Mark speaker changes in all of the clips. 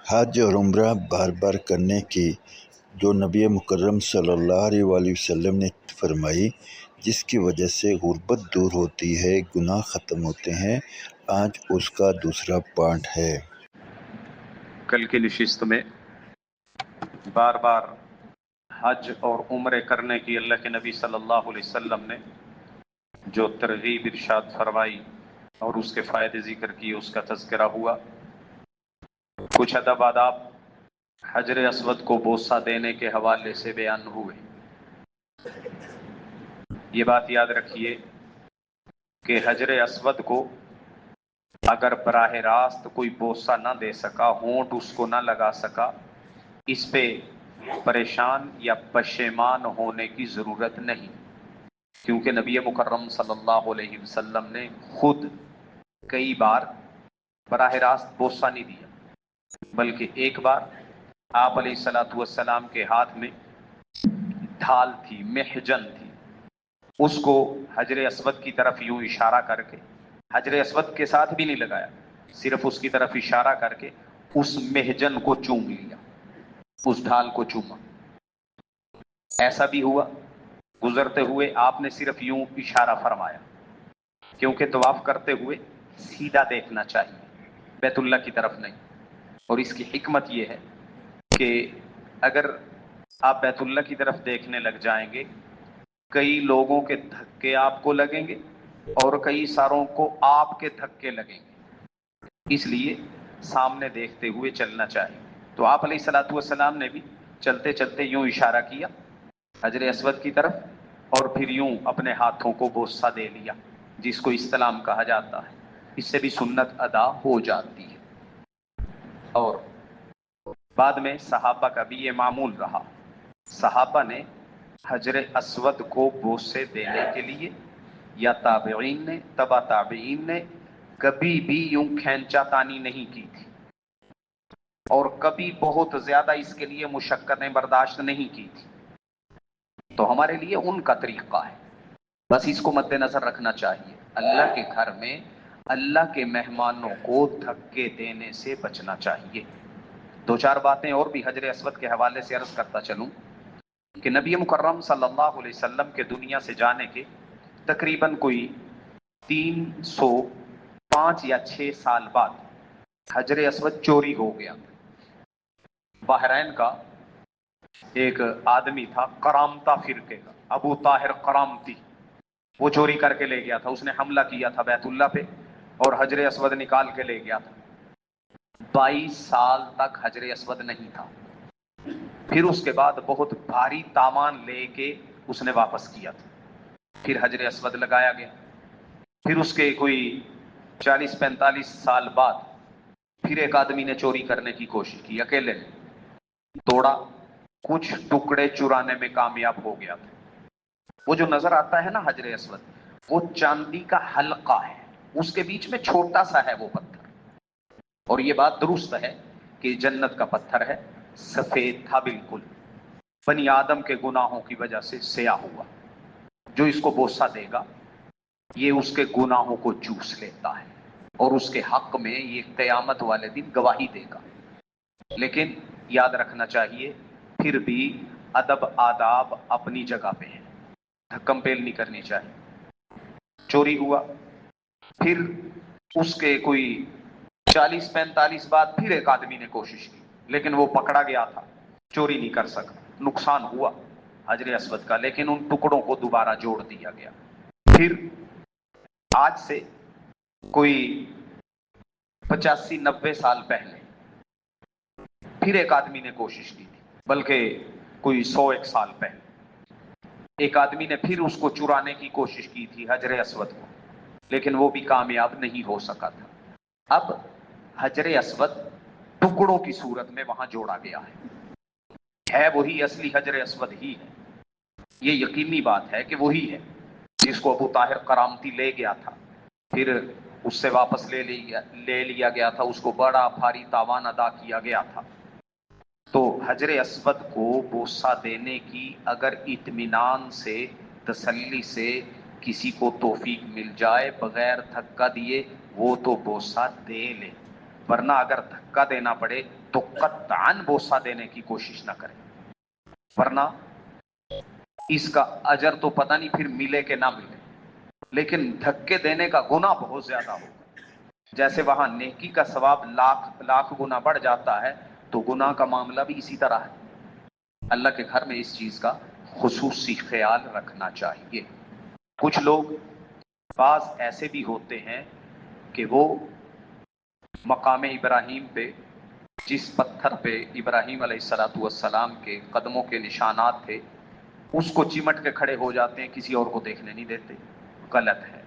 Speaker 1: حج اور عمرہ بار بار کرنے کی جو نبی مکرم صلی اللہ علیہ وآلہ وسلم نے فرمائی، جس کی وجہ سے غربت دور ہوتی ہے، گناہ ختم ہوتے ہیں، آج اس کا دوسرا پارٹ ہے۔
Speaker 2: کل کی نشست میں بار بار حج اور عمرے کرنے کی اللہ کے نبی صلی اللہ علیہ وسلم نے جو ترغیب ارشاد فرمائی اور اس کے فائدے ذکر کیے، اس کا تذکرہ ہوا۔ کچھ ادب آداب حجر اسود کو بوسہ دینے کے حوالے سے بیان ہوئے۔ یہ بات یاد رکھیے کہ حجر اسود کو اگر براہ راست کوئی بوسہ نہ دے سکا، ہونٹ اس کو نہ لگا سکا، اس پہ پریشان یا پشیمان ہونے کی ضرورت نہیں، کیونکہ نبی مکرم صلی اللہ علیہ وسلم نے خود کئی بار براہ راست بوسہ نہیں دیا، بلکہ ایک بار آپ علیہ الصلوۃ والسلام کے ہاتھ میں ڈھال تھی، محجن تھی، اس کو حجر اسود کی طرف یوں اشارہ کر کے، حجر اسود کے ساتھ بھی نہیں لگایا، صرف اس کی طرف اشارہ کر کے اس محجن کو چوم لیا، اس ڈھال کو چوما۔ ایسا بھی ہوا گزرتے ہوئے آپ نے صرف یوں اشارہ فرمایا، کیونکہ طواف کرتے ہوئے سیدھا دیکھنا چاہیے، بیت اللہ کی طرف نہیں۔ اور اس کی حکمت یہ ہے کہ اگر آپ بیت اللہ کی طرف دیکھنے لگ جائیں گے، کئی لوگوں کے دھکے آپ کو لگیں گے اور کئی ساروں کو آپ کے دھکے لگیں گے، اس لیے سامنے دیکھتے ہوئے چلنا چاہیے۔ تو آپ علیہ الصلوۃ والسلام نے بھی چلتے چلتے یوں اشارہ کیا حجر اسود کی طرف، اور پھر یوں اپنے ہاتھوں کو بوسہ دے لیا، جس کو استلام کہا جاتا ہے۔ اس سے بھی سنت ادا ہو جاتی ہے۔ اور بعد میں صحابہ کا بھی یہ معمول رہا، صحابہ نے حجر اسود کو بوسے دینے کے لیے یا تابعین نے، تبع تابعین نے کبھی بھی یوں کھینچا تانی نہیں کی تھی، اور کبھی بہت زیادہ اس کے لیے مشقتیں برداشت نہیں کی تھی۔ تو ہمارے لیے ان کا طریقہ ہے، بس اس کو مد نظر رکھنا چاہیے۔ اللہ کے گھر میں اللہ کے مہمانوں کو دھکے دینے سے بچنا چاہیے۔ دو چار باتیں اور بھی حجر اسود کے حوالے سے عرض کرتا چلوں کہ نبی مکرم صلی اللہ علیہ وسلم کے دنیا سے جانے کے تقریباً کوئی 305 یا 6 سال بعد حجر اسود چوری ہو گیا۔ بحرین کا ایک آدمی تھا، کرامتا فرقے کا، ابو طاہر کرامتی، وہ چوری کر کے لے گیا تھا، اس نے حملہ کیا تھا بیت اللہ پہ اور حجر اسود نکال کے لے گیا تھا۔ 22 سال تک حجر اسود نہیں تھا، پھر اس کے بعد بہت بھاری تاوان لے کے اس نے واپس کیا تھا، پھر حجر اسود لگایا گیا۔ پھر اس کے کوئی 40-45 سال بعد پھر ایک آدمی نے چوری کرنے کی کوشش کی، اکیلے نے توڑا، کچھ ٹکڑے چرانے میں کامیاب ہو گیا تھا۔ وہ جو نظر آتا ہے نا حجر اسود، وہ چاندی کا حلقہ ہے، اس کے بیچ میں چھوٹا سا ہے وہ پتھر، اور یہ بات درست ہے کہ جنت کا پتھر ہے، سفید تھا بالکل، بنی آدم کے گناہوں کی وجہ سے سیاہ ہوا۔ جو اس کو بوسہ دے گا یہ اس کے گناہوں کو چوس لیتا ہے، اور اس کے حق میں یہ قیامت والے دن گواہی دے گا۔ لیکن یاد رکھنا چاہیے پھر بھی ادب آداب اپنی جگہ پہ ہیں، دھکم پیل نہیں کرنی چاہیے۔ چوری ہوا، پھر اس کے کوئی 40-45 بعد پھر ایک آدمی نے کوشش کی، لیکن وہ پکڑا گیا تھا، چوری نہیں کر سکا، نقصان ہوا حجر اسود کا، لیکن ان ٹکڑوں کو دوبارہ جوڑ دیا گیا۔ پھر آج سے کوئی 85-90 سال پہلے پھر ایک آدمی نے کوشش کی تھی، بلکہ کوئی 100-1 سال پہلے ایک آدمی نے پھر اس کو چرانے کی کوشش کی تھی حجر اسود کو، لیکن وہ بھی کامیاب نہیں ہو سکا تھا۔ اب حجر اسود ٹکڑوں کی صورت میں وہاں جوڑا گیا ہے وہی اصلی حجر اسود ہی ہے، یہ یقینی بات ہے کہ وہی ہے جس کو ابو طاہر کرامتی لے گیا تھا، پھر اس سے واپس لے لیا گیا تھا، اس کو بڑا بھاری تاوان ادا کیا گیا تھا۔ تو حجر اسود کو بوسہ دینے کی اگر اطمینان سے، تسلی سے کسی کو توفیق مل جائے بغیر دھکا دیے، وہ تو بوسہ دے لے، ورنہ اگر دھکا دینا پڑے تو قطعاً بوسہ دینے کی کوشش نہ کریں، ورنہ اس کا اجر تو پتہ نہیں پھر ملے کہ نہ ملے، لیکن دھکے دینے کا گناہ بہت زیادہ ہوگا۔ جیسے وہاں نیکی کا ثواب لاکھ گنا بڑھ جاتا ہے، تو گناہ کا معاملہ بھی اسی طرح ہے۔ اللہ کے گھر میں اس چیز کا خصوصی خیال رکھنا چاہیے۔ کچھ لوگ بعض ایسے بھی ہوتے ہیں کہ وہ مقام ابراہیم پہ، جس پتھر پہ ابراہیم علیہ السلام کے قدموں کے نشانات تھے، اس کو چمٹ کے کھڑے ہو جاتے ہیں، کسی اور کو دیکھنے نہیں دیتے۔ غلط ہے،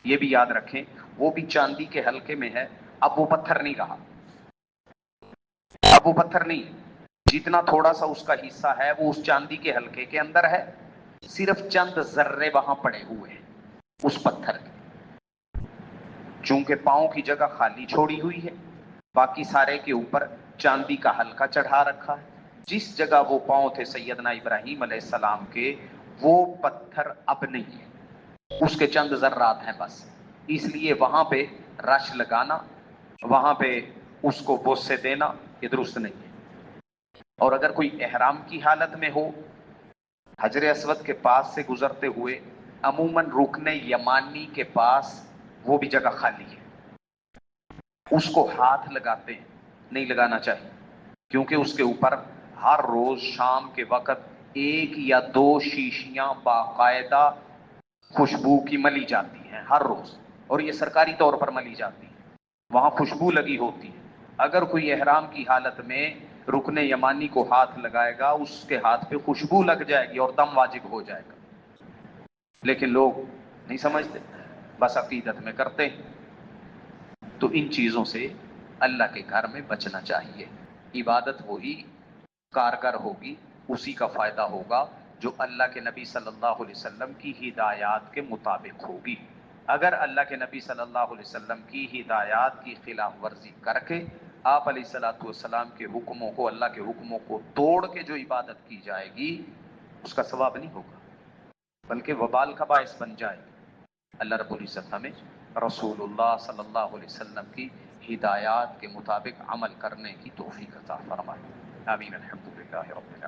Speaker 2: یہ بھی یاد رکھیں۔ وہ بھی چاندی کے حلقے میں ہے، اب وہ پتھر نہیں رہا، اب وہ پتھر نہیں، جتنا تھوڑا سا اس کا حصہ ہے وہ اس چاندی کے حلقے کے اندر ہے، صرف چند ذرے وہاں پڑے ہوئے ہیں اس پتھر کے، چونکہ پاؤں کی جگہ خالی چھوڑی ہوئی ہے، باقی سارے کے اوپر چاندی کا حلقہ چڑھا رکھا ہے۔ جس جگہ وہ پاؤں تھے سیدنا ابراہیم علیہ السلام کے، وہ پتھر اب نہیں ہے، اس کے چند ذرات ہیں بس۔ اس لیے وہاں پہ رش لگانا، وہاں پہ اس کو بوسے دینا، یہ درست نہیں ہے۔ اور اگر کوئی احرام کی حالت میں ہو، حجر اسود کے پاس سے گزرتے ہوئے، عموماً رکن یمانی کے پاس وہ بھی جگہ خالی ہے، اس کو ہاتھ لگاتے ہیں، نہیں لگانا چاہیے، کیونکہ اس کے اوپر ہر روز شام کے وقت 1 یا 2 شیشیاں باقاعدہ خوشبو کی ملی جاتی ہیں ہر روز، اور یہ سرکاری طور پر ملی جاتی ہے، وہاں خوشبو لگی ہوتی ہے۔ اگر کوئی احرام کی حالت میں رکن یمانی کو ہاتھ لگائے گا، اس کے ہاتھ پہ خوشبو لگ جائے گی اور دم واجب ہو جائے گا، لیکن لوگ نہیں سمجھتے، بس عقیدت میں کرتے ہیں۔ تو ان چیزوں سے اللہ کے گھر میں بچنا چاہیے۔ عبادت وہی کارگر ہوگی، اسی کا فائدہ ہوگا جو اللہ کے نبی صلی اللہ علیہ وسلم کی ہدایات کے مطابق ہوگی۔ اگر اللہ کے نبی صلی اللہ علیہ وسلم کی ہدایات کی خلاف ورزی کر کے آپ علیہ الصلوۃ والسلام کے حکموں کو، اللہ کے حکموں کو توڑ کے جو عبادت کی جائے گی، اس کا ثواب نہیں ہوگا، بلکہ وبال کا باعث بن جائے گی۔ اللہ رب العزت ہمیں رسول اللہ صلی اللہ علیہ وسلم کی ہدایات کے مطابق عمل کرنے کی توفیق عطا فرمائے۔ آمین۔ الحمدللہ رب العالمین۔